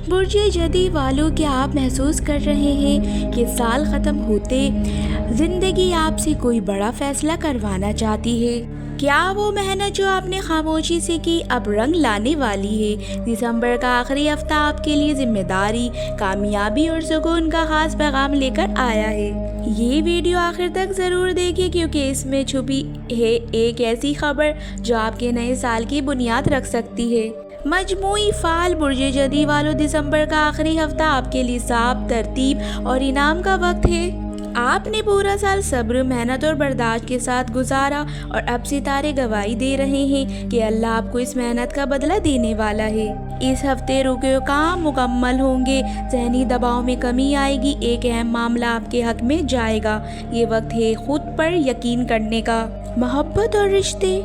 برج جدی والوں کیا آپ محسوس کر رہے ہیں کہ سال ختم ہوتے زندگی آپ سے کوئی بڑا فیصلہ کروانا چاہتی ہے؟ کیا وہ محنت جو آپ نے خاموشی سے کی اب رنگ لانے والی ہے؟ دسمبر کا آخری ہفتہ آپ کے لیے ذمہ داری، کامیابی اور سکون کا خاص پیغام لے کر آیا ہے۔ یہ ویڈیو آخر تک ضرور دیکھیں کیونکہ اس میں چھپی ہے ایک ایسی خبر جو آپ کے نئے سال کی بنیاد رکھ سکتی ہے۔ مجموعی فعال برج جدی والوں، دسمبر کا آخری ہفتہ آپ کے لیے صاف ترتیب اور انعام کا وقت ہے۔ آپ نے پورا سال صبر، محنت اور برداشت کے ساتھ گزارا اور اب ستارے گواہی دے رہے ہیں کہ اللہ آپ کو اس محنت کا بدلہ دینے والا ہے۔ اس ہفتے رکے کام مکمل ہوں گے، ذہنی دباؤ میں کمی آئے گی، ایک اہم معاملہ آپ کے حق میں جائے گا۔ یہ وقت ہے خود پر یقین کرنے کا۔ محبت اور رشتے،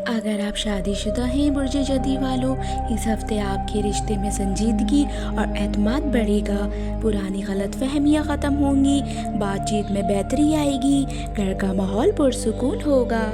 اگر آپ شادی شدہ ہیں برج جدی والوں، اس ہفتے آپ کے رشتے میں سنجیدگی اور اعتماد بڑھے گا، پرانی غلط فہمیاں ختم ہوں گی، بات چیت میں بہتری آئے گی، گھر کا ماحول پرسکون ہوگا۔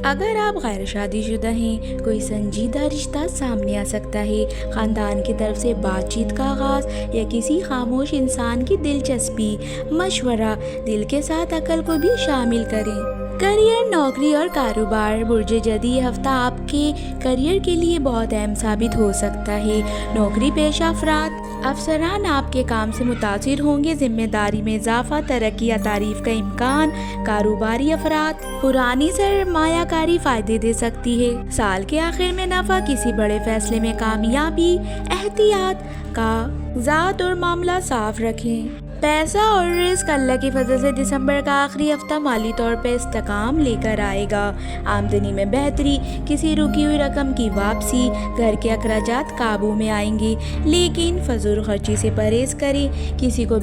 اگر آپ غیر شادی شدہ ہیں، کوئی سنجیدہ رشتہ سامنے آ سکتا ہے، خاندان کی طرف سے بات چیت کا آغاز یا کسی خاموش انسان کی دلچسپی۔ مشورہ، دل کے ساتھ عقل کو بھی شامل کریں۔ کریئر، نوکری اور کاروبار، برج جدی یہ ہفتہ آپ کے کریئر کے لیے بہت اہم ثابت ہو سکتا ہے۔ نوکری پیشہ افراد، افسران آپ کے کام سے متاثر ہوں گے، ذمہ داری میں اضافہ، ترقی یا تعریف کا امکان۔ کاروباری افراد، پرانی سرمایہ کاری فائدے دے سکتی ہے۔ سال کے آخر میں نفع، کسی بڑے فیصلے میں کامیابی۔ احتیاط، کاغذات اور معاملہ صاف رکھیں۔ پیسہ اور رزق، اللہ کی فضل سے دسمبر کا آخری ہفتہ مالی طور پہ استحکام لے کر آئے گا۔ آمدنی میں بہتری، کسی رکی ہوئی رقم کی واپسی، گھر کے اخراجات قابو میں آئیں گے، لیکن فضول خرچی سے پرہیز کریں، کسی کو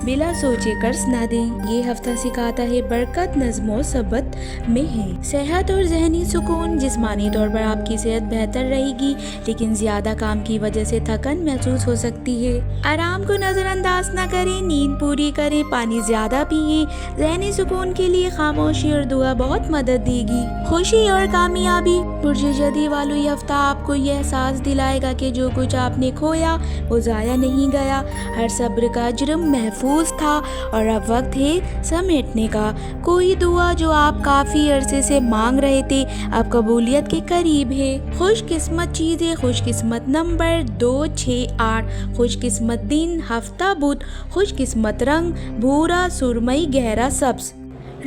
بلا سوچے قرض نہ دیں۔ یہ ہفتہ سکھاتا ہے برکت نظم و ضبط میں ہے۔ صحت اور ذہنی سکون، جسمانی طور پر آپ کی صحت بہتر رہے گی، لیکن زیادہ کام کی وجہ سے تھکن محسوس ہو سکتی ہے۔ آرام کو نظر انداز نہ کریں، نیند پوری کریں، پانی زیادہ پئیں۔ ذہنی سکون کے لیے خاموشی اور دعا بہت مدد دے گی۔ خوشی اور کامیابی، برج جدی والوں یہ ہفتہ آپ کو یہ احساس دلائے گا کہ جو کچھ آپ نے کھویا وہ ضائع نہیں گیا، ہر صبر کا جرم محفوظ تھا اور اب وقت ہے سمیٹنے کا۔ کوئی دعا جو آپ کافی عرصے سے مانگ رہے تھے اب قبولیت کے قریب ہے۔ خوش قسمت چیزیں، خوش قسمت نمبر 268، خوش قسمت دن ہفتہ بدھ، خوش قسمت رنگ بھورا، سرمئی، گہرا سبز۔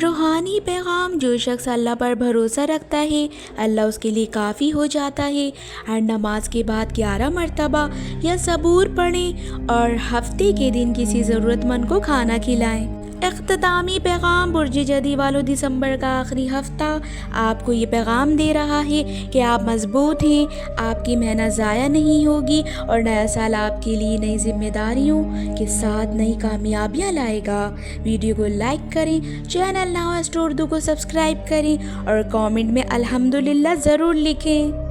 روحانی پیغام، جو شخص اللہ پر بھروسہ رکھتا ہے اللہ اس کے لیے کافی ہو جاتا ہے۔ ہر نماز کے بعد 11 مرتبہ یا سبور پڑھیں اور ہفتے کے دن کسی ضرورت مند کو کھانا کھلائیں۔ اختتامی پیغام، برج جدی والوں، دسمبر کا آخری ہفتہ آپ کو یہ پیغام دے رہا ہے کہ آپ مضبوط ہیں، آپ کی محنت ضائع نہیں ہوگی اور نیا سال آپ کے لیے نئی ذمہ داریوں کے ساتھ نئی کامیابیاں لائے گا۔ ویڈیو کو لائک کریں، چینل ناؤ ایسٹرو اردو کو سبسکرائب کریں اور کامنٹ میں الحمدللہ ضرور لکھیں۔